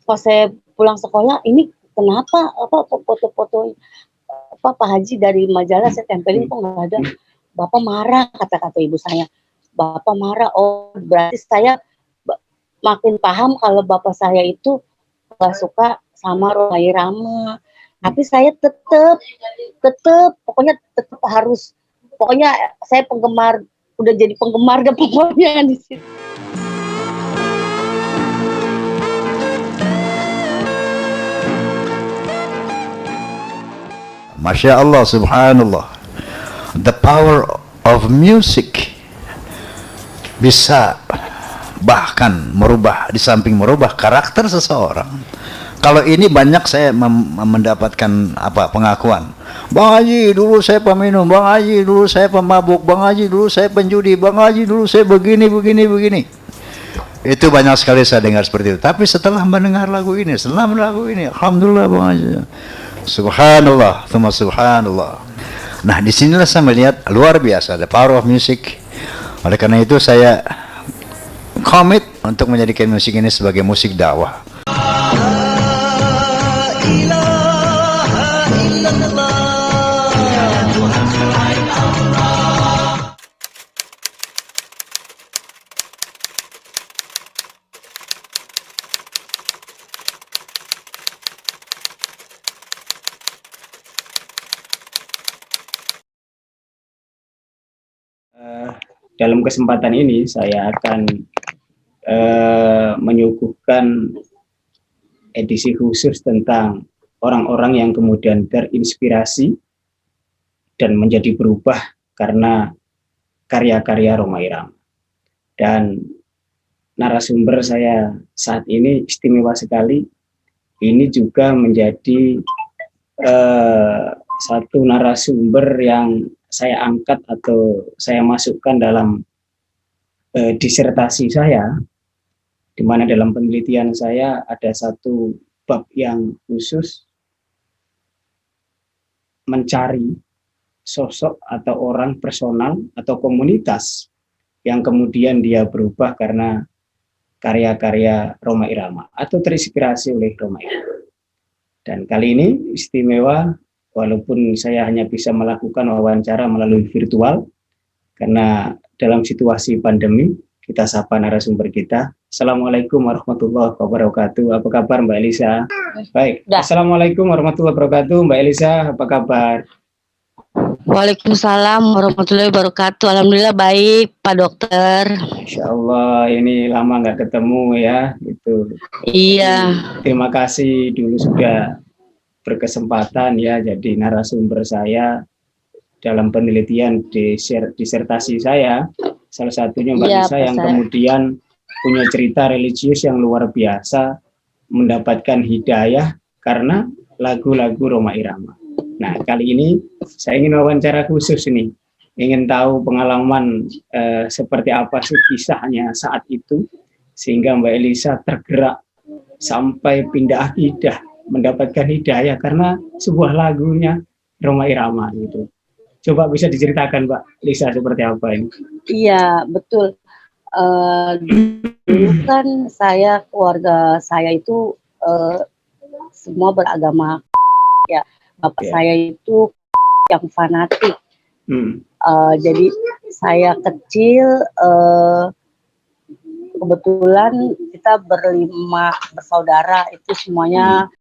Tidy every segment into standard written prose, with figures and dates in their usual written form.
pas saya pulang sekolah, ini kenapa apa foto-foto apa Pak Haji dari majalah saya tempelin kok nggak ada. Bapak marah, kata-kata ibu saya. Bapak marah, oh berarti saya makin paham kalau bapak saya itu nggak suka sama Rhoma Irama. Tapi saya tetap pokoknya tetap harus, pokoknya saya penggemar, udah jadi penggemar deh pokoknya di situ. Masya Allah, subhanallah. The power of music bisa bahkan merubah, di samping merubah karakter seseorang. Kalau ini banyak saya mendapatkan apa pengakuan. Bang Haji dulu saya peminum, Bang Haji dulu saya pemabuk, Bang Haji dulu saya penjudi, Bang Haji dulu saya begini. Itu banyak sekali saya dengar seperti itu. Tapi setelah mendengar lagu ini, alhamdulillah Bang Haji. Subhanallah, thumma subhanallah. Nah, disinilah saya melihat luar biasa the power of music. Oleh karena itu saya komit untuk menjadikan musik ini sebagai musik dakwah. Dalam kesempatan ini saya akan menyuguhkan edisi khusus tentang orang-orang yang kemudian terinspirasi dan menjadi berubah karena karya-karya Rhoma Irama. Dan narasumber saya saat ini istimewa sekali. Ini juga menjadi satu narasumber yang saya angkat atau saya masukkan dalam disertasi saya, di mana dalam penelitian saya ada satu bab yang khusus mencari sosok atau orang personal atau komunitas yang kemudian dia berubah karena karya-karya Rhoma Irama atau terinspirasi oleh Rhoma Irama. Dan kali ini istimewa, walaupun saya hanya bisa melakukan wawancara melalui virtual, karena dalam situasi pandemi, kita sapa narasumber kita. Assalamualaikum warahmatullahi wabarakatuh. Apa kabar Mbak Elisa? Baik. Assalamualaikum warahmatullahi wabarakatuh. Mbak Elisa, apa kabar? Waalaikumsalam warahmatullahi wabarakatuh. Alhamdulillah baik, Pak Dokter. Insya Allah, ini lama nggak ketemu ya. Itu. Iya. Terima kasih dulu sudah berkesempatan ya jadi narasumber saya dalam penelitian disertasi saya. Salah satunya Mbak Lisa yang kemudian punya cerita religius yang luar biasa, mendapatkan hidayah karena lagu-lagu Rhoma Irama. Nah, kali ini saya ingin wawancara khusus nih, ingin tahu pengalaman seperti apa sih kisahnya saat itu, sehingga Mbak Elisa tergerak sampai pindah akidah, mendapatkan hidayah karena sebuah lagunya Rhoma Irama gitu. Coba bisa diceritakan Mbak Lisa seperti apa ini? Iya, betul. Dulu kan keluarga saya itu semua beragama ya. Bapak saya itu yang fanatik. Jadi saya kecil kebetulan kita berlima bersaudara itu semuanya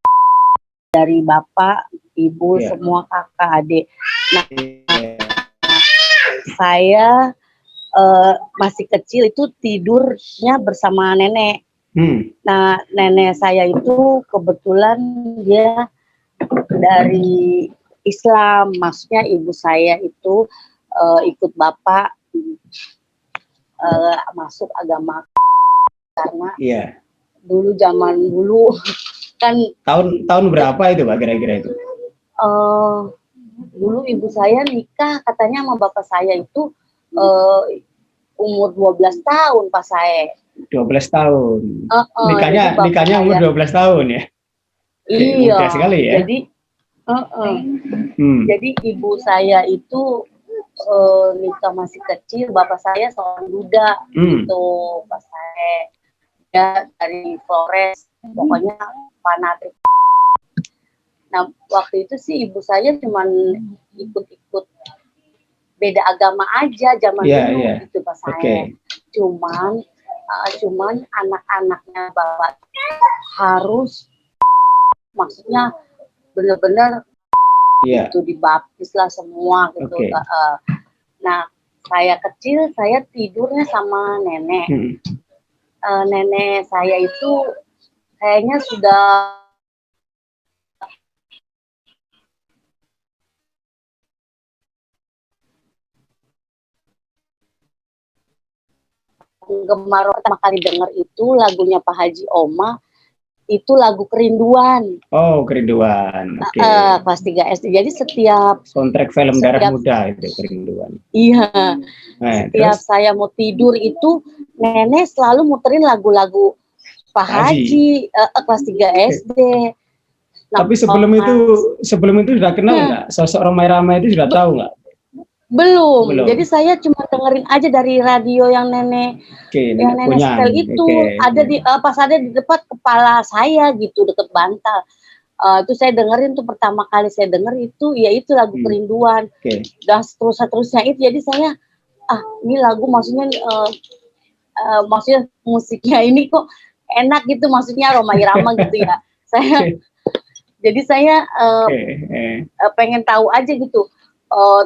dari bapak, ibu, semua kakak, adik. Nah, saya masih kecil itu tidurnya bersama nenek. Nah, nenek saya itu kebetulan dia dari Islam, maksudnya ibu saya itu ikut bapak masuk agama karena dulu zaman dulu kan tahun berapa itu Pak kira-kira itu? Dulu ibu saya nikah katanya sama bapak saya itu umur 12 tahun pas saya. 12 tahun. Nikahnya umur 12 tahun ya. Iya. Mudah sekali ya. Jadi ibu saya itu nikah masih kecil, bapak saya seorang duda gitu pas saya. Ya dari Flores pokoknya fanatik. Nah waktu itu sih ibu saya cuman ikut-ikut beda agama aja zaman dulu gitu pas saya. Cuman anak-anaknya bapak harus, maksudnya bener-bener itu dibaptis lah semua gitu. Nah saya kecil saya tidurnya sama nenek. Nenek saya itu kayaknya sudah penggemar. Pertama kali dengar itu lagunya Pak Haji Oma, itu lagu Kerinduan. Oh, Kerinduan. Oke. Kelas 3 SD. Jadi setiap soundtrack film Darah Muda itu Kerinduan. Iya. Setiap saya mau tidur itu nenek selalu muterin lagu-lagu Pak Haji kelas 3 SD. Nah, tapi sebelum itu sudah kenal nggak? Sosok Romai Rama itu sudah tahu nggak? Belum. Jadi saya cuma dengerin aja dari radio yang nenek setel itu. Ada di pas ada di dekat kepala saya gitu, deket bantal. Itu saya dengerin tuh pertama kali saya denger itu, yaitu lagu Kerinduan. Dan seterusnya itu. Jadi saya ini lagu maksudnya musiknya ini kok enak gitu, maksudnya Romai Rama gitu ya. Jadi saya pengen tahu aja gitu.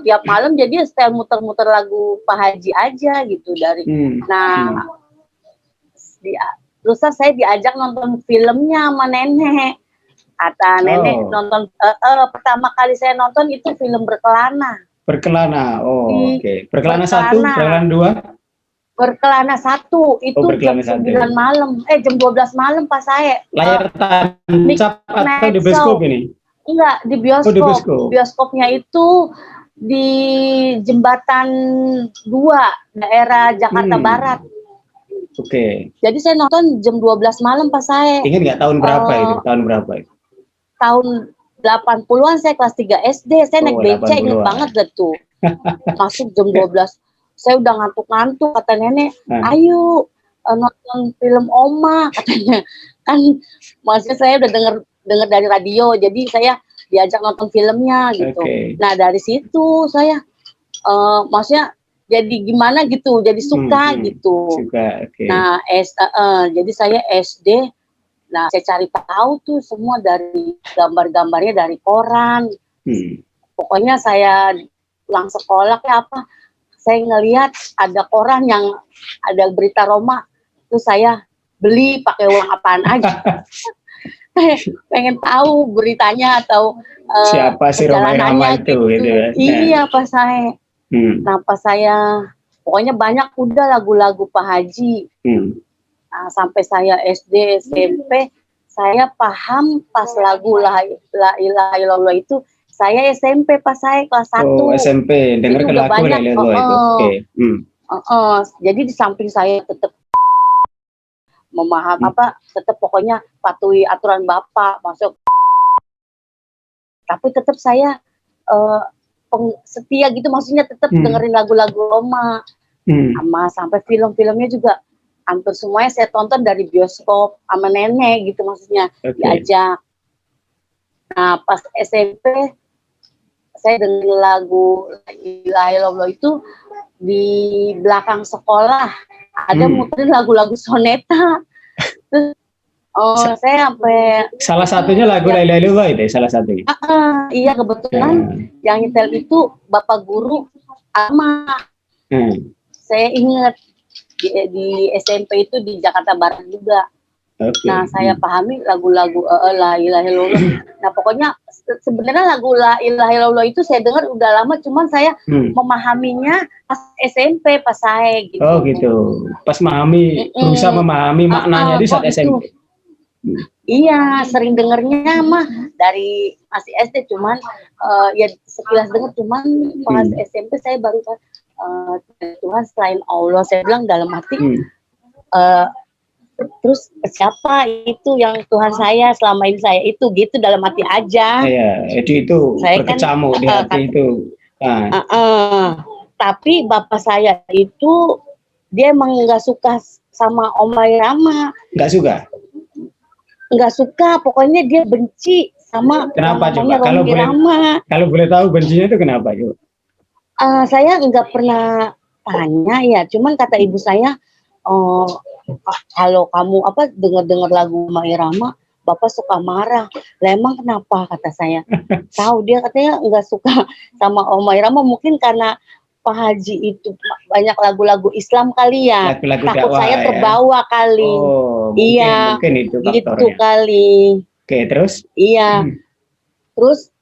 Tiap malam jadi setel muter-muter lagu Pak Haji aja gitu dari. Terus saya diajak nonton filmnya sama nenek. Kata nenek nonton pertama kali saya nonton itu film Berkelana. Berkelana, oke. Berkelana 1, Berkelana 2. Berkelana 1 itu jam 9 malam, jam 12 malam pas saya. Layar tancap atau di bioskop ini? Enggak, di bioskop. Di bioskop. Bioskopnya itu di Jembatan 2, daerah Jakarta Barat. Oke. Jadi saya nonton jam 12 malam pas saya. Ingat nggak tahun berapa itu? Tahun berapa itu? Tahun 80-an, saya kelas 3 SD. Saya naik beca, inget banget gitu. Masuk jam 12. Saya udah ngantuk-ngantuk, kata nenek, ayo nonton film Oma, katanya. Kan maksudnya saya udah denger dari radio, jadi saya diajak nonton filmnya gitu. Nah dari situ saya maksudnya jadi gimana gitu, jadi suka gitu. Nah jadi saya SD, nah saya cari tahu tuh semua dari gambar-gambarnya dari koran. Pokoknya saya pulang sekolah kayak apa, saya ngelihat ada koran yang ada berita Roma, terus saya beli pakai uang apaan aja. Pengen tahu beritanya atau siapa si Romai Rama itu gitu ya. Iya pas saya. Nah pas saya pokoknya banyak udah lagu-lagu Pak Haji. Nah, sampai saya SD SMP saya paham pas lagu La Ilaha Illallah itu. Saya SMP pas saya kelas 1. Oh, SMP, dengar ke lagu La Ilaha Illallah itu. Jadi di samping saya tetap memahami tetap pokoknya patuhi aturan Bapak masuk. Tapi tetap saya setia gitu, maksudnya tetap dengerin lagu-lagu Roma. Sama sampai film-filmnya juga hampir semuanya saya tonton dari bioskop sama nenek gitu, maksudnya diajak. Nah, pas SMP saya dengerin lagu La Ilaha Illallah itu di belakang sekolah ada muterin lagu-lagu soneta. Terus saya sampai salah satunya lagu La Ilaha Illallah itu salah satunya. Iya kebetulan yang nyetel itu Bapak Guru ama. Saya ingat di SMP itu di Jakarta Barat juga. Nah saya pahami lagu-lagu La Ilaha Illallah. Nah pokoknya sebenarnya lagu La Ilaha Illallah itu saya dengar udah lama, cuman saya memahaminya pas SMP pas saya gitu. Oh gitu. Pas berusaha memahami maknanya di saat SMP. Iya, sering dengernya mah dari masih SD, cuman ya sekilas denger, cuman pas SMP saya baru Tuhan selain Allah, saya bilang dalam hati. Terus siapa itu yang Tuhan saya selama ini saya itu gitu dalam hati aja. Iya, jadi itu saya berkecamuk di hati itu. Tapi bapak saya itu dia emang nggak suka sama Romai Rama. Nggak suka? nggak suka, pokoknya dia benci sama yang Kenapa coba? namanya Kalau Romi boleh Rama. tahu bencinya itu kenapa yuk? Saya nggak pernah tanya ya, cuman kata ibu saya, eh, kalau kamu dengar-dengar lagu Romi Rama, bapak suka marah. Lah emang kenapa, kata saya? Tahu, dia katanya nggak suka sama Oma Irama, mungkin karena Pak Haji itu banyak lagu-lagu Islam kali ya. Lagu-lagu Takut dakwah saya ya. terbawa kali. Oh, Iya, mungkin itu gitu faktornya. kali. Oke, terus? Iya. Terus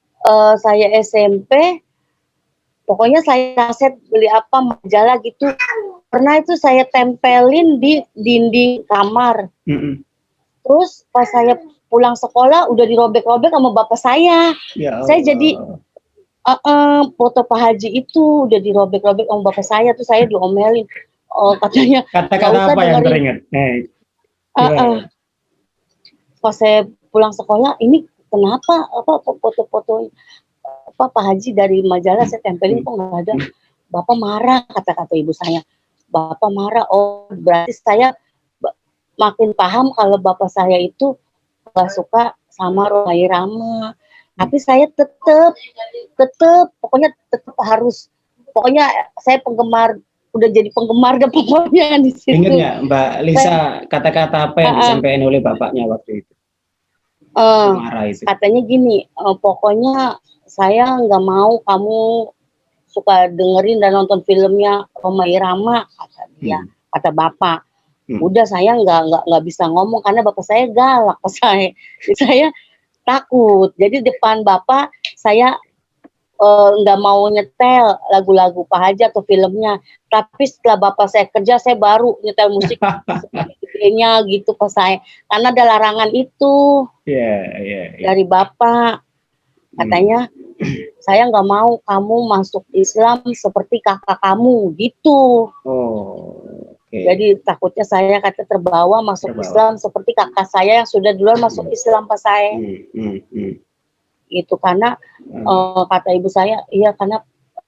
saya SMP, pokoknya saya kaset beli apa majalah gitu. Pernah itu saya tempelin di dinding kamar. Mm-mm. Terus pas saya pulang sekolah udah dirobek-robek sama bapak saya. Ya Saya Allah. jadi foto Pak Haji itu udah dirobek-robek sama bapak saya, tuh saya diomelin. Katanya nggak Kata-kata usah apa yang dengerin. teringat? Uh, Pas saya pulang sekolah, ini kenapa foto-foto Pak Haji dari majalah saya tempelin kok nggak ada? Bapak marah, kata-kata ibu saya. Bapak marah. Oh, berarti saya makin paham kalau bapak saya itu nggak suka sama Rohai Rama. Tapi saya tetep pokoknya tetep harus, pokoknya saya penggemar, udah jadi penggemar dan pokoknya di situ. Ingat nggak Mbak Lisa kata-kata apa yang disampaikan oleh bapaknya waktu itu? Marah itu. Katanya gini, pokoknya saya nggak mau kamu suka dengerin dan nonton filmnya Rhoma Irama, kata dia, kata bapak. Udah saya nggak bisa ngomong karena bapak saya galak, saya takut. Jadi depan bapak saya nggak mau nyetel lagu-lagu Pak Haji atau filmnya. Tapi setelah bapak saya kerja, saya baru nyetel musik gedenya gitu Pak saya. Karena ada larangan itu dari bapak. Katanya, saya nggak mau kamu masuk Islam seperti kakak kamu gitu. Jadi takutnya saya terbawa masuk Islam seperti kakak saya yang sudah duluan masuk Islam Pak saya. Gitu, karena kata ibu saya, iya karena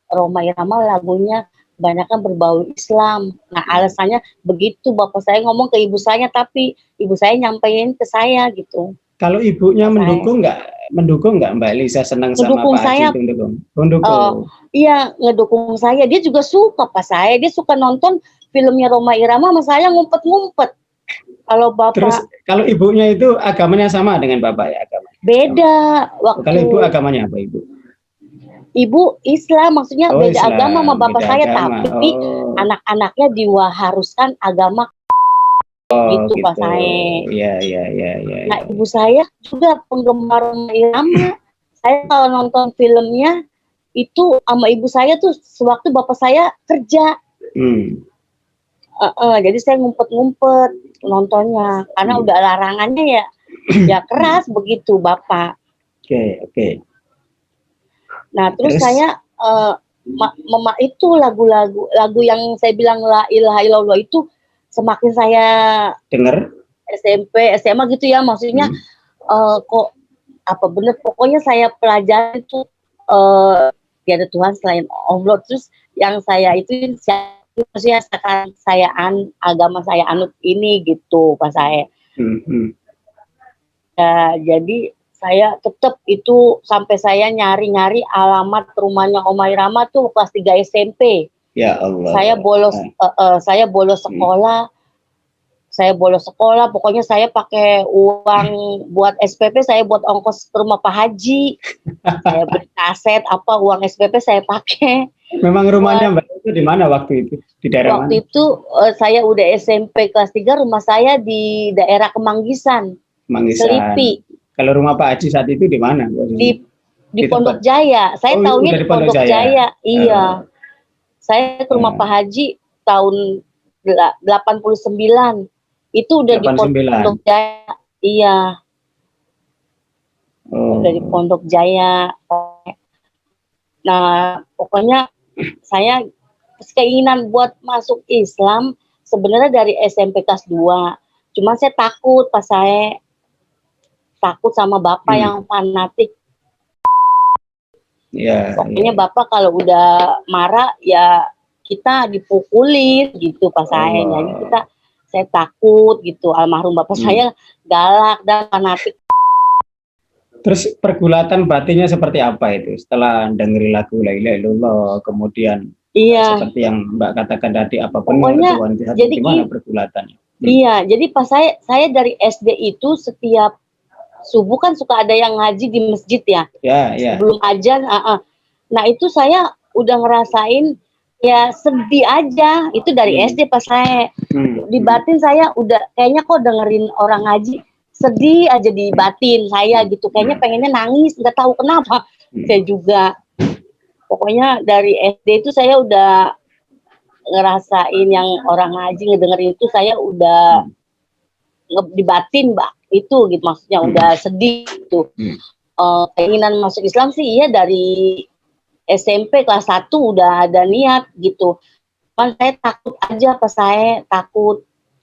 Rhoma Irama lagunya banyak kan berbau Islam. Nah alasannya begitu bapak saya ngomong ke ibu saya, tapi ibu saya nyampein ke saya gitu. Kalau ibunya mendukung nggak Mbak Lisa senang sama Pak Haji itu mendukung? Iya, ngedukung saya. Dia juga suka Pak saya. Dia suka nonton filmnya Rhoma Irama sama saya ngumpet-ngumpet. Kalau bapak. Terus kalau ibunya itu agamanya sama dengan bapak ya agamanya? Beda. Kalau ibu agamanya apa ibu? Ibu Islam, maksudnya beda Islam, agama sama bapak saya, agama. tapi anak-anaknya diharuskan agama gitu Pak saya. Iya. Nah ibu saya juga penggemar Irama. Saya kalau nonton filmnya itu sama ibu saya tuh sewaktu bapak saya kerja. Jadi saya ngumpet-ngumpet nontonnya karena udah larangannya ya keras begitu bapak. Oke. Nah terus saya itu lagu yang saya bilang la ilaha illallah itu semakin saya dengar SMP SMA gitu ya, maksudnya kok apa bener, pokoknya saya pelajari itu tiada Tuhan selain Allah. Terus yang saya itu maksudnya agama saya anut ini gitu Pak saya. Jadi saya tetap itu sampai saya nyari-nyari alamat rumahnya Oma Irama tuh kelas 3 SMP. Ya Allah. Saya bolos sekolah. Pokoknya saya pakai uang buat SPP, saya buat ongkos ke rumah Pak Haji. Saya beli kaset uang SPP saya pakai. Memang rumahnya Mbak itu di mana waktu itu? Di daerah waktu mana? Itu saya udah SMP kelas 3, rumah saya di daerah Kemanggisan. Selipi. Kalau rumah Pak Haji saat itu di mana? Di Pondok Jaya. Saya tahunya di Pondok Jaya. Iya. Saya ke rumah Pak Haji tahun 89. Itu udah 89. Di Pondok Jaya. Iya. Udah di Pondok Jaya. Nah, pokoknya saya keinginan buat masuk Islam sebenarnya dari SMP kelas 2. Cuman saya takut pas saya takut sama bapak yang fanatik. Pokoknya bapak kalau udah marah ya kita dipukulin gitu pas saya. Jadi kita saya takut gitu. Almarhum bapak saya galak dan fanatik. Terus pergulatan batinnya seperti apa itu setelah dengerin lagu La ilaha illallah, kemudian Iya, seperti yang Mbak katakan tadi, apapun pokoknya Tuhan itu satu, jadi gimana pergulatannya? iya, jadi pas saya dari SD itu setiap subuh kan suka ada yang ngaji di masjid ya, Ya, ya. sebelum azan. Nah itu saya udah ngerasain ya sedih aja, itu dari SD pas saya di batin saya udah kayaknya kok dengerin orang ngaji sedih aja di batin saya gitu, kayaknya pengennya nangis, nggak tahu kenapa. Saya juga pokoknya dari SD itu saya udah ngerasain yang orang ngaji ngedengerin itu, saya udah dibatin mbak itu gitu, maksudnya udah sedih gitu. Keinginan masuk Islam sih iya dari SMP kelas 1 udah ada niat gitu, cuman saya takut aja, pas saya takut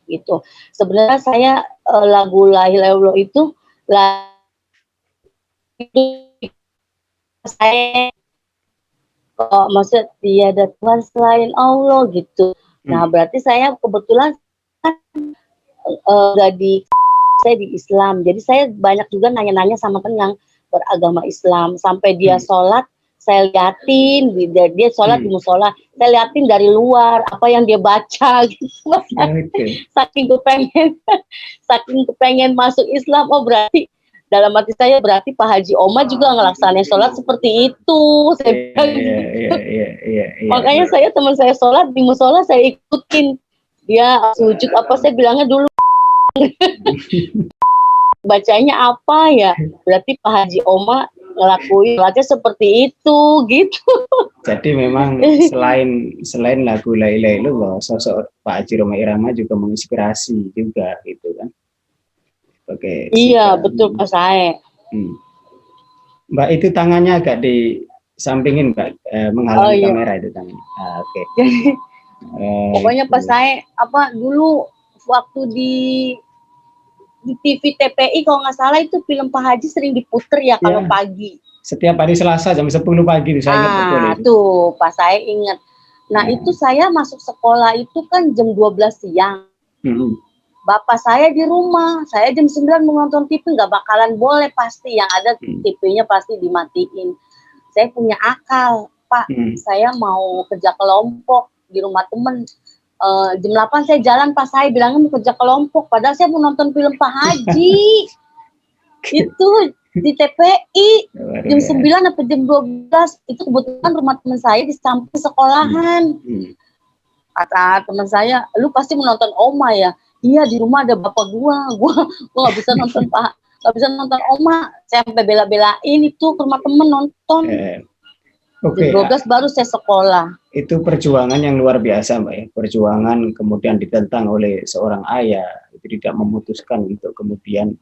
gitu. Sebenarnya saya lagu La ilaha illallah itu saya maksud tiada Tuhan selain Allah gitu. Nah berarti saya kebetulan udah saya di Islam, jadi saya banyak juga nanya-nanya sama teman yang beragama Islam, sampai dia sholat saya liatin, dia sholat di musola, saya liatin dari luar apa yang dia baca gitu. Saking kepengen masuk Islam. Oh berarti dalam hati saya, berarti Pak Haji Oma juga ngelaksanain sholat seperti itu, saya bilang gitu. Makanya saya teman saya sholat di musola saya ikutin, dia sujud apa saya bilangnya dulu bacanya apa ya, berarti Pak Haji Oma ngelakuin sholatnya seperti itu gitu. Jadi memang selain lagu La ilaha illallah, sosok Pak Haji Rhoma Irama juga menginspirasi juga gitu kan. Oke. Iya betul Pak saya. Mbak itu tangannya agak disampingin Mbak, menghalangi kamera itu tangannya. Oke. Pokoknya pas saya dulu waktu di TV TPI kalau nggak salah itu film Pak Haji sering diputer ya kalau pagi. Setiap hari Selasa jam 10 pagi itu saya ingat betul itu. Tuh pas saya ingat. Nah itu saya masuk sekolah itu kan jam 12 siang. Bapak saya di rumah, saya jam 9 mau nonton TV, nggak bakalan boleh pasti, yang ada TV-nya pasti dimatiin. Saya punya akal, Pak, saya mau kerja kelompok di rumah temen. Jam 8 saya jalan, pas saya bilangnya mau kerja kelompok, padahal saya mau nonton film Pak Haji. Itu di TPI jam 9 atau jam 12, itu kebetulan rumah teman saya di samping sekolahan. Kata teman saya, lu pasti menonton Oma ya? Iya, di rumah ada bapak gua nggak bisa nonton Pak, nggak bisa nonton Oma. Saya sampai bela-belain itu ke rumah temen nonton. Oke. 12 baru saya sekolah. Itu perjuangan yang luar biasa Mbak ya. Perjuangan kemudian ditentang oleh seorang ayah, itu tidak memutuskan untuk kemudian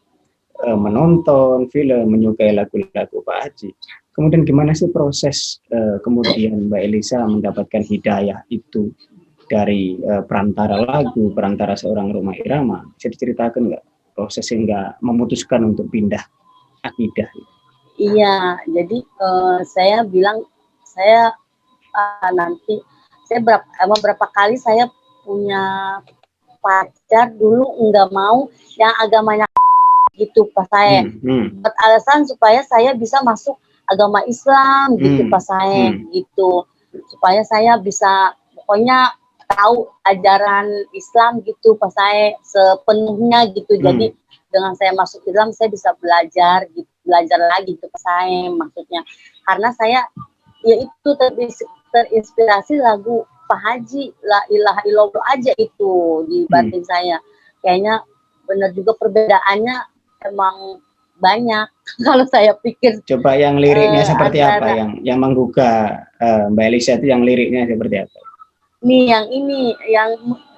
menonton film, menyukai lagu-lagu Pak Haji. Kemudian gimana sih proses kemudian Mbak Elisa mendapatkan hidayah itu dari perantara lagu, perantara seorang Rhoma Irama? Bisa diceritakan nggak proses sehingga memutuskan untuk pindah akidah? Iya, jadi saya bilang saya nanti saya berapa kali saya punya pacar dulu nggak mau yang agamanya gitu pas saya buat alasan supaya saya bisa masuk agama Islam gitu pas saya gitu, supaya saya bisa pokoknya tahu ajaran Islam gitu pas saya sepenuhnya gitu. Jadi dengan saya masuk Islam saya bisa belajar gitu, belajar lagi gitu pas saya, maksudnya karena saya ya itu terinspirasi lagu Pak Haji La ilaha illallah aja itu di batin saya. Kayaknya benar juga perbedaannya emang banyak kalau saya pikir. Coba yang liriknya seperti apa yang menggugah Mbak Elisa itu, yang liriknya seperti apa? Nih yang ini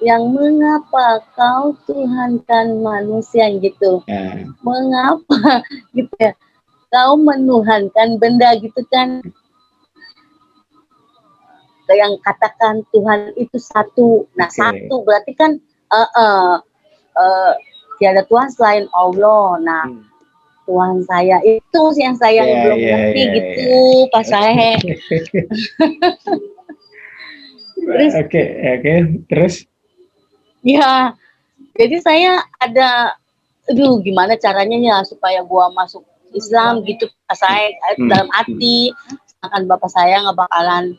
yang mengapa kau Tuhankan manusia gitu. Mengapa gitu ya. Kau menuhankan benda gitu kan. Yang katakan Tuhan itu satu. Nah, satu berarti kan tiada Tuhan selain Allah. Nah, Tuhan saya itu yang saya belum ngerti gitu pas saya. Terus? Terus? Ya, Jadi saya ada, aduh gimana caranya ya supaya gua masuk Islam gitu, saya dalam hati, sedangkan bapak saya nggak bakalan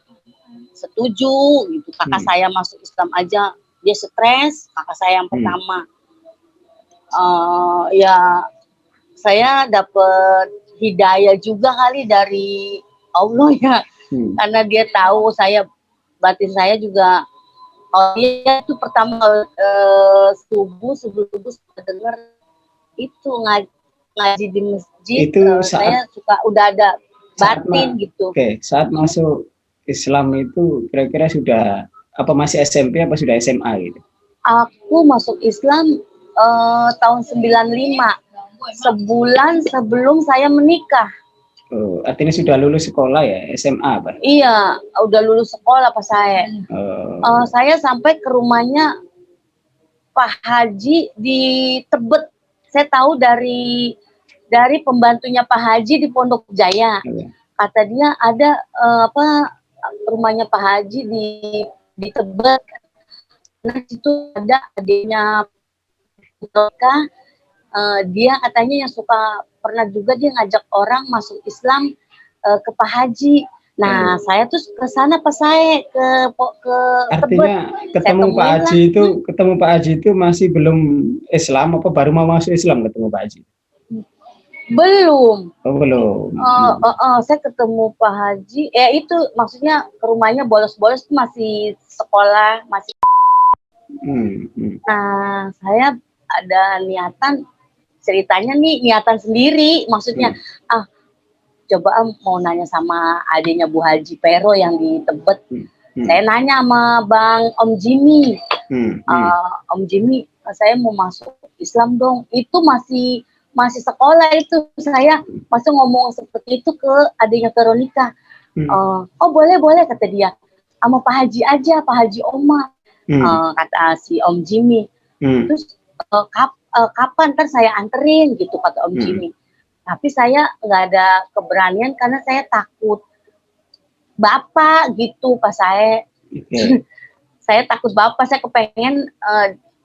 setuju gitu. Kakak saya masuk Islam aja dia stres, kakak saya yang pertama. Ya saya dapet hidayah juga kali dari Allah ya, karena dia tahu saya, batin saya juga. Oh iya, itu pertama sebelum subuh sudah dengar itu ngaji di masjid. Itu Saya saat suka udah ada batin gitu. Oke, saat masuk Islam itu kira-kira sudah apa masih SMP apa sudah SMA gitu? Aku masuk Islam tahun 95, sebulan sebelum saya menikah. Oh, artinya sudah lulus sekolah ya, SMA Pak? Iya, udah lulus sekolah pas saya. Saya sampai ke rumahnya Pak Haji di Tebet. Saya tahu dari pembantunya Pak Haji di Pondok Jaya. Kata dia ada rumahnya Pak Haji di Tebet. Nah, itu ada adiknya mereka. Dia katanya yang suka, pernah juga dia ngajak orang masuk Islam ke Pak Haji. Nah, saya tuh ke sana pas saya ke artinya Tebet. Ketemu Pak Haji itu masih belum Islam apa baru mau masuk Islam ketemu Pak Haji? Belum. Oh, belum. Saya ketemu Pak Haji, itu maksudnya ke rumahnya bolos-bolos masih sekolah, masih. Nah, saya ada niatan, ceritanya nih niatan sendiri, maksudnya coba mau nanya sama adiknya Bu Haji Pero yang di Tebet. Saya nanya sama Bang Om Jimmy, Om Jimmy, saya mau masuk Islam dong. Itu masih sekolah itu, saya masih ngomong seperti itu ke adiknya Veronica. Oh boleh kata dia, sama Pak Haji aja, Pak Haji Oma, kata si Om Jimmy. Terus kapan kan saya anterin gitu kata Om Jimmy. Tapi saya nggak ada keberanian karena saya takut bapak gitu pas saya. Saya takut bapak, saya kepengen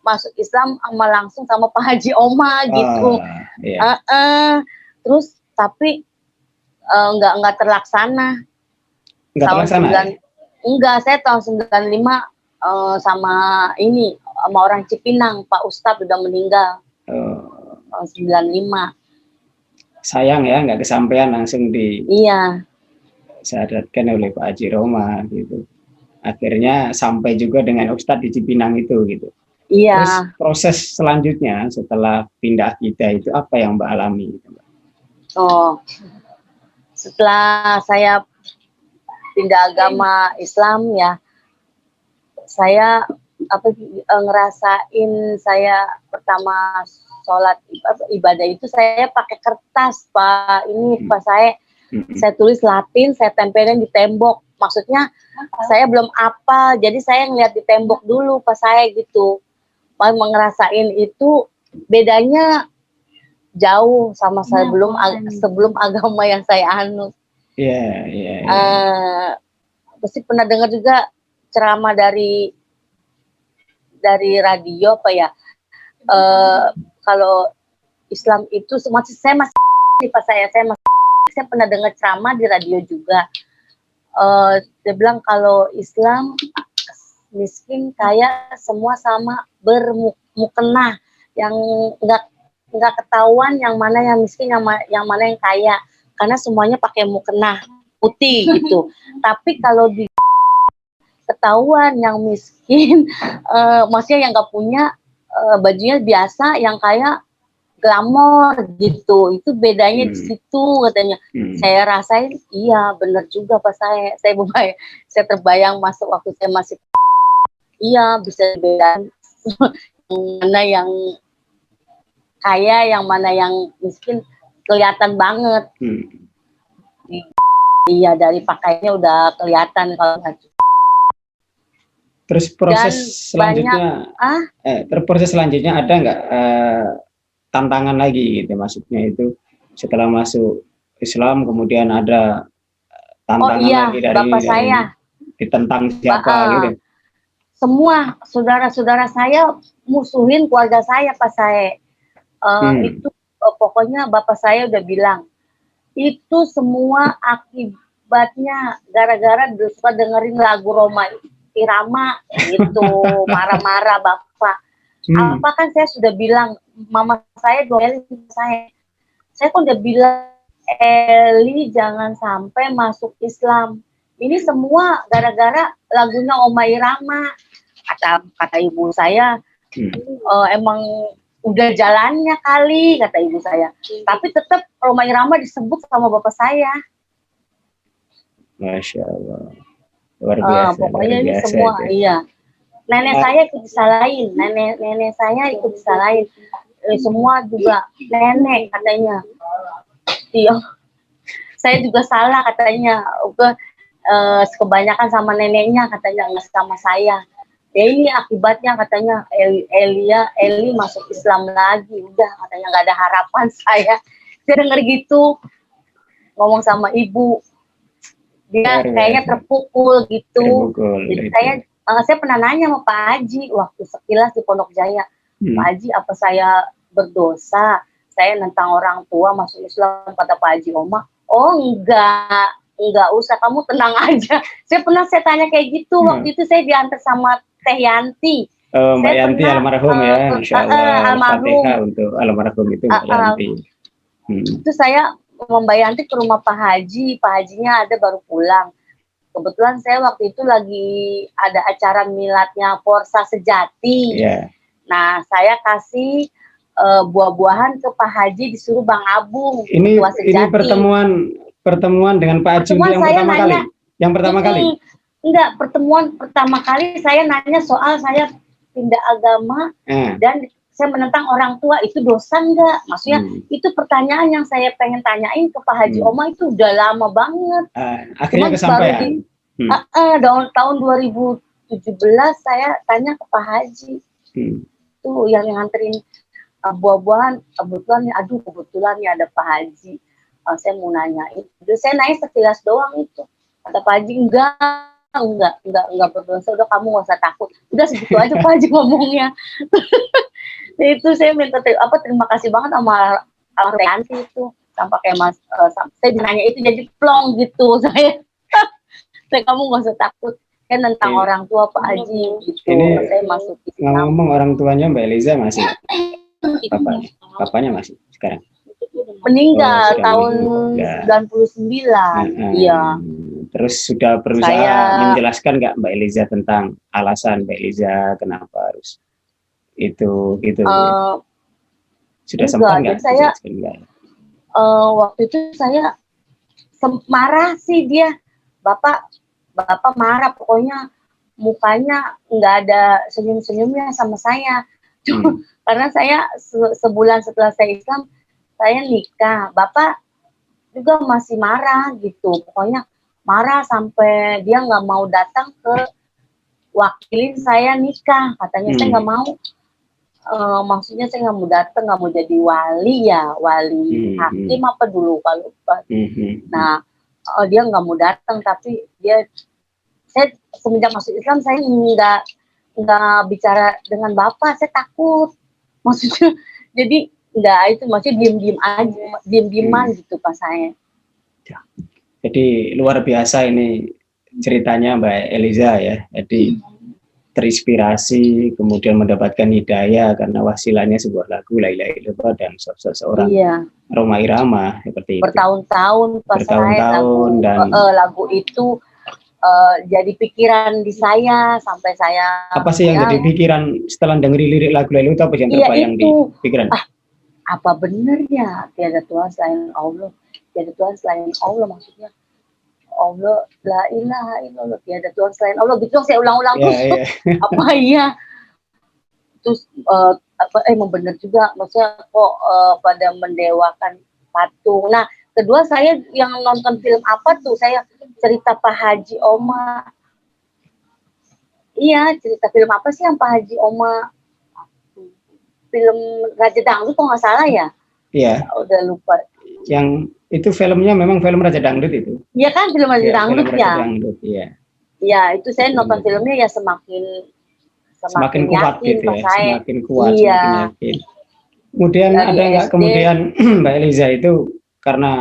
masuk Islam sama langsung sama Pak Haji Oma gitu. Terus tapi nggak terlaksana. Enggak, saya tahun 95 sama orang Cipinang, Pak Ustadz udah meninggal. Tahun 95. Sayang ya, nggak kesampaian langsung disadarkan oleh Pak Haji Roma gitu. Akhirnya sampai juga dengan Ustadz di Cipinang itu gitu. Iya. Terus proses selanjutnya setelah pindah akidah itu apa yang Mbak alami? Gitu, Mbak? Setelah saya pindah agama Islam ya, saya ngerasain saya pertama sholat ibadah itu saya pakai kertas Pak. Pas saya tulis Latin, saya tempelin di tembok. Maksudnya saya belum hafal, jadi saya ngeliat di tembok dulu pas saya gitu. Pas ngerasain itu bedanya jauh sama sebelum agama yang saya anut. Pasti pernah dengar juga ceramah dari radio apa ya? Kalau Islam itu saya masih saya pernah dengar ceramah di radio juga. Dia bilang kalau Islam miskin kaya semua sama bermukenah, yang nggak ketahuan yang mana yang miskin yang mana yang kaya, karena semuanya pakai mukenah putih gitu. Tapi kalau di ketahuan yang miskin, maksudnya yang nggak punya bajunya biasa, yang kaya glamor gitu. Itu bedanya di situ katanya. Saya rasain iya benar juga pas saya terbayang masuk waktu saya masih bisa bedain mana yang kaya yang mana yang miskin kelihatan banget. Iya, dari pakainya udah kelihatan kalau. Terus proses selanjutnya ada nggak tantangan lagi gitu, maksudnya itu setelah masuk Islam kemudian ada tantangan lagi dari bapak saya ditentang siapa gitu? Semua saudara-saudara saya musuhin keluarga saya pas saya itu pokoknya bapak saya udah bilang itu semua akibatnya gara-gara suka dengerin lagu Roma Irama gitu, marah-marah bapak. Apa kan saya sudah bilang, mama saya domelin saya kan udah bilang Eli jangan sampai masuk Islam. Ini semua gara-gara lagunya Oma Irama. Kata ibu saya, emang udah jalannya kali, kata ibu saya. Tapi tetap Roma Irama disebut sama bapak saya. Masya Allah. Luar biasa. Pokoknya luar ini biasa semua, itu. iya. Nenek saya ikut disalahin, nenek saya ikut disalahin. Semua juga nenek katanya. Iya. Saya juga salah katanya. Kebanyakan sama neneknya katanya, nggak sama saya. Ya ini akibatnya katanya Eli masuk Islam lagi. Udah katanya nggak ada harapan saya. Saya denger gitu ngomong sama ibu. Dia kayaknya terpukul gitu. Jadi saya pernah nanya sama Pak Haji waktu sekilas di Pondok Jaya. Pak Haji, apa saya berdosa? Saya nentang orang tua masuk Islam, kata Pak Haji Oma. Oh enggak usah, kamu tenang aja. Saya tanya kayak gitu. Waktu itu saya diantar sama Teh Yanti. Mbak Yanti almarhum ya, insya Allah. Al-Fatihah untuk almarhum itu Mbak Yanti. Itu saya Mbak Yanti ke rumah Pak Haji. Pak Hajinya ada baru pulang. Kebetulan saya waktu itu lagi ada acara miladnya Forsa Sejati. Yeah. Nah, saya kasih buah-buahan ke Pak Haji, disuruh Bang Abung. Ini pertemuan dengan Pak Haji yang pertama kali. Yang pertama kali. Enggak, pertemuan pertama kali saya nanya soal saya pindah agama dan saya menentang orang tua, itu dosa enggak? Maksudnya itu pertanyaan yang saya pengen tanyain ke Pak Haji Oma itu udah lama banget. Akhirnya kesampaian. Tahun 2017 saya tanya ke Pak Haji. Tuh yang nganterin buah-buahan, kebetulan ya ada Pak Haji. Saya mau nanya itu. Saya nanya sekilas doang itu. Kata Pak Haji, enggak berdosa, udah kamu nggak usah takut. Udah segitu aja Pak Haji ngomongnya. Itu saya minta terima kasih banget sama Yanti itu. Sampai kayak saya dinanya itu jadi plong gitu saya. Kamu nggak usah takut. Kan tentang orang tua Pak Haji gitu. Ini saya masuk ngomong orang tuanya Mbak Eliza masih. Papanya masih sekarang. Meninggal tahun 99. Iya. Terus sudah berusaha menjelaskan nggak Mbak Eliza tentang alasan Mbak Eliza kenapa harus itu sudah sempat nggak? Waktu itu saya marah sih dia. Bapak marah, pokoknya mukanya nggak ada senyum-senyumnya sama saya. Karena saya sebulan setelah saya Islam, saya nikah. Bapak juga masih marah gitu. Pokoknya marah sampai dia nggak mau datang ke wakilin saya nikah. Katanya saya nggak mau. Maksudnya saya nggak mau datang, nggak mau jadi wali hakim apa dulu kalau lupa. Nah, dia nggak mau datang, tapi saya semenjak masuk Islam saya nggak bicara dengan bapak, saya takut. Maksudnya jadi nggak itu, maksudnya diem-dieman gitu pas saya. Jadi luar biasa ini ceritanya Mbak Eliza ya. Jadi terinspirasi, kemudian mendapatkan hidayah karena wasilahnya sebuah lagu La ilaha illallah dan seorang Roma Irama seperti itu. Bertahun-tahun pas saya lagu itu jadi pikiran di saya sampai saya. Apa sih yang jadi pikiran setelah dengerin lirik lagu lalu itu, apa yang terbayang di pikiran? Apa benar ya tiada Tuhan selain Allah, tiada Tuhan selain Allah, maksudnya Allah la ilaha illallah, tiada Tuhan selain Allah gitu. Saya ulang-ulang terus. Apa iya? Terus emang benar juga, maksudnya kok pada mendewakan patung. Nah, kedua saya yang nonton film apa tuh, saya cerita Pak Haji Oma. Iya, cerita film apa sih yang Pak Haji Oma? Film Raja Dangdut kok nggak salah ya? Iya. Udah lupa. Yang itu filmnya memang film Raja Dangdut itu. Iya kan, film Raja Dangdut film ya. Raja Dangdut, iya. Iya, itu saya nonton filmnya ya semakin semakin kuat yakin gitu pas ya, saya. semakin kuat, Iya. semakin yakin. Kemudian Dari ada nggak SD. kemudian Mbak Eliza itu karena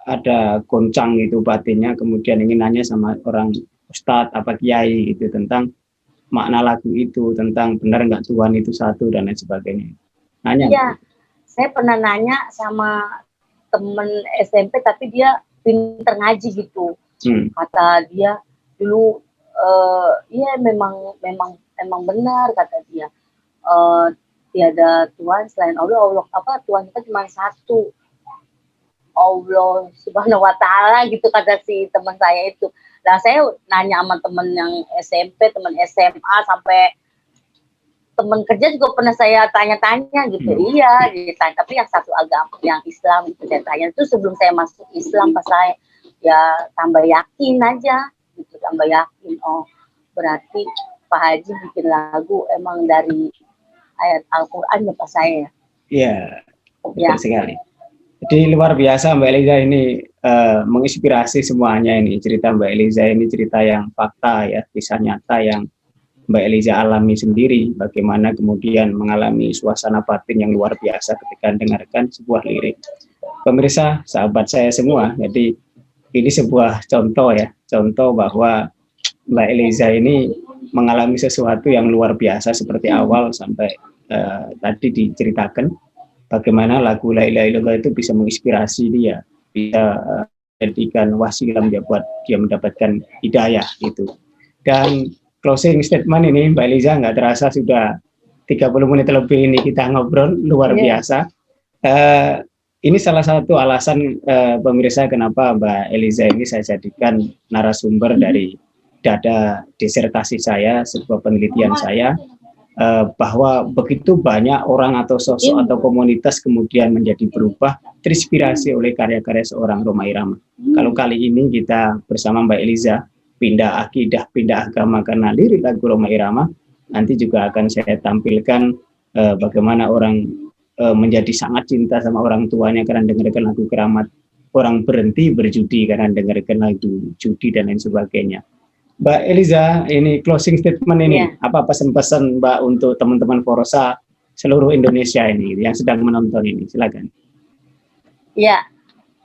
ada goncang itu batinnya, kemudian ingin nanya sama orang ustadz apa kiai gitu tentang makna lagu itu, tentang benar nggak Tuhan itu satu dan lain sebagainya. Nanya. Iya, saya pernah nanya sama temen SMP tapi dia pinter ngaji gitu. Kata dia dulu, iya memang benar kata dia. Tiada Tuhan selain Allah. Allah apa Tuhan kita cuma satu, Allah Subhanahu Wa Taala gitu kata si teman saya itu. Nah saya nanya sama temen yang SMP, temen SMA, sampai temen kerja juga pernah saya tanya-tanya gitu. Iya ditanya, tapi yang satu agama yang Islam itu saya tanya. Itu sebelum saya masuk Islam, pas saya ya tambah yakin aja gitu, tambah yakin, oh berarti Pak Haji bikin lagu emang dari ayat Al-Quran ya Pak saya. Iya, betul sekali. Jadi luar biasa Mbak Eliza ini, menginspirasi semuanya ini. Cerita Mbak Eliza ini cerita yang fakta ya, kisah nyata yang Mbak Eliza alami sendiri, bagaimana kemudian mengalami suasana batin yang luar biasa ketika mendengarkan sebuah lirik. Pemirsa, sahabat saya semua, jadi ini sebuah contoh ya, contoh bahwa Mbak Eliza ini mengalami sesuatu yang luar biasa seperti awal sampai tadi diceritakan, bagaimana lagu La Ilaha Illallah itu bisa menginspirasi dia, bisa jadikan wasilah buat dia mendapatkan hidayah gitu. Dan closing statement ini Mbak Eliza, nggak terasa sudah 30 menit lebih ini kita ngobrol luar biasa. Ini salah satu alasan pemirsa kenapa Mbak Eliza ini saya jadikan narasumber dari dada disertasi saya, sebuah penelitian saya, bahwa begitu banyak orang atau sosok atau komunitas kemudian menjadi berubah, terinspirasi oleh karya-karya seorang Rhoma Irama. Kalau kali ini kita bersama Mbak Eliza pindah akidah, pindah agama karena lirik lagu Rhoma Irama, nanti juga akan saya tampilkan bagaimana orang menjadi sangat cinta sama orang tuanya karena dengarkan lagu Keramat, orang berhenti berjudi karena dengarkan lagu judi dan lain sebagainya. Mbak Eliza, ini closing statement ini, apa pesan-pesan Mbak untuk teman-teman Forosa seluruh Indonesia ini yang sedang menonton ini, silakan. Ya,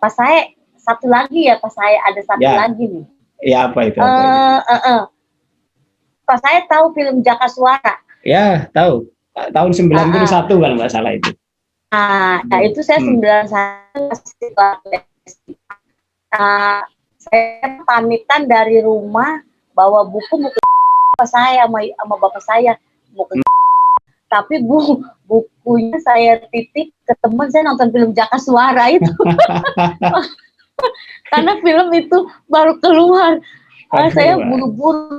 pas saya satu lagi ya, pas saya ada satu lagi nih. Ya, apa itu? Pas saya tahu film Jaka Suara. Ya, tahu. Tahun 91 kalau nggak salah itu. Nah itu saya 91 saya pamitan dari rumah bawa buku saya sama bapak saya, buku. Tapi bukunya saya titip ke teman saya nonton film Jaka Suara itu. Karena film itu baru keluar. Saya buru-buru.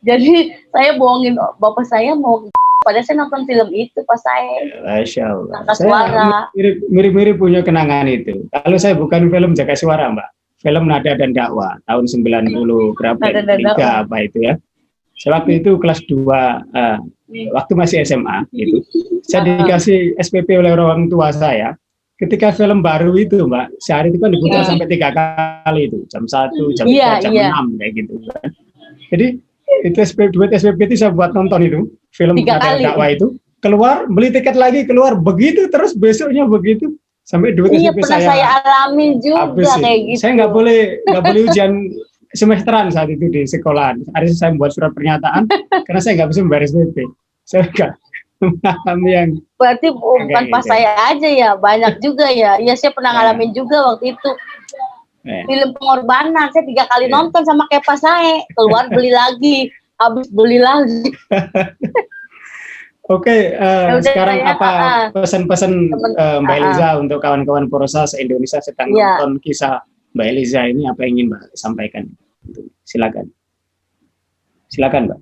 Jadi saya bohongin bapak saya mau, padahal saya nonton film itu pas saya. Masya Allah. Jaka Suara. Mirip-mirip punya kenangan itu. Kalau saya bukan film Jaka Suara, Mbak. Film Nada dan Dakwah tahun 90 berapa? 3 apa itu ya? Saya waktu itu kelas 2, waktu masih SMA itu. Saya dikasih SPP oleh orang tua saya. Ketika film baru itu, Mbak, sehari itu kan diputar sampai 3 kali itu, jam 1, jam 3, jam 6 kayak gitu kan. Jadi itu duit SPP itu saya buat nonton itu film Nada dan Dakwah itu. Keluar, beli tiket lagi, keluar, begitu terus besoknya begitu. Sampai duit SMP saya alamin juga kayak gitu. Saya nggak boleh ujian semesteran saat itu di sekolah. Hari saya membuat surat pernyataan karena saya nggak bisa membayar SPP. Saya nggak memahami yang. Berarti bukan pas gitu. Saya aja ya, banyak juga ya. Iya saya pernah ngalamin juga waktu itu. Film pengorbanan saya 3 kali nonton sama kayak pas saya. Keluar beli lagi, habis beli lagi. Oke, sekarang apa pesan-pesan Mbak Eliza untuk kawan-kawan Forosa se-Indonesia sedang nonton kisah Mbak Eliza ini, apa yang ingin Mbak sampaikan? Silakan. Silakan, Mbak.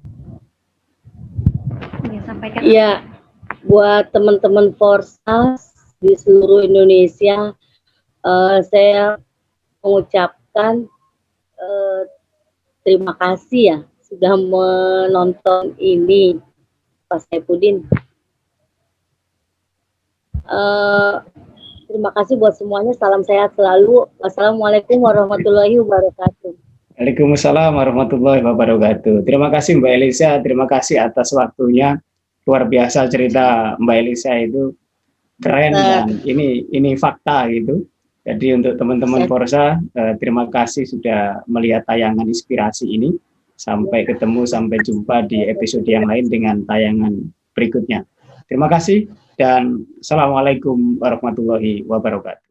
Ya, sampaikan. Iya, buat teman-teman Forosa di seluruh Indonesia, saya mengucapkan terima kasih ya sudah menonton ini. Pak Saifuddin. Terima kasih buat semuanya. Salam sehat selalu. Wassalamualaikum warahmatullahi wabarakatuh. Waalaikumsalam warahmatullahi wabarakatuh. Terima kasih Mbak Elisa, terima kasih atas waktunya. Luar biasa cerita Mbak Elisa itu keren dan ini fakta gitu. Jadi untuk teman-teman Forsa, terima kasih sudah melihat tayangan inspirasi ini. Sampai ketemu, sampai jumpa di episode yang lain dengan tayangan berikutnya. Terima kasih dan Assalamualaikum warahmatullahi wabarakatuh.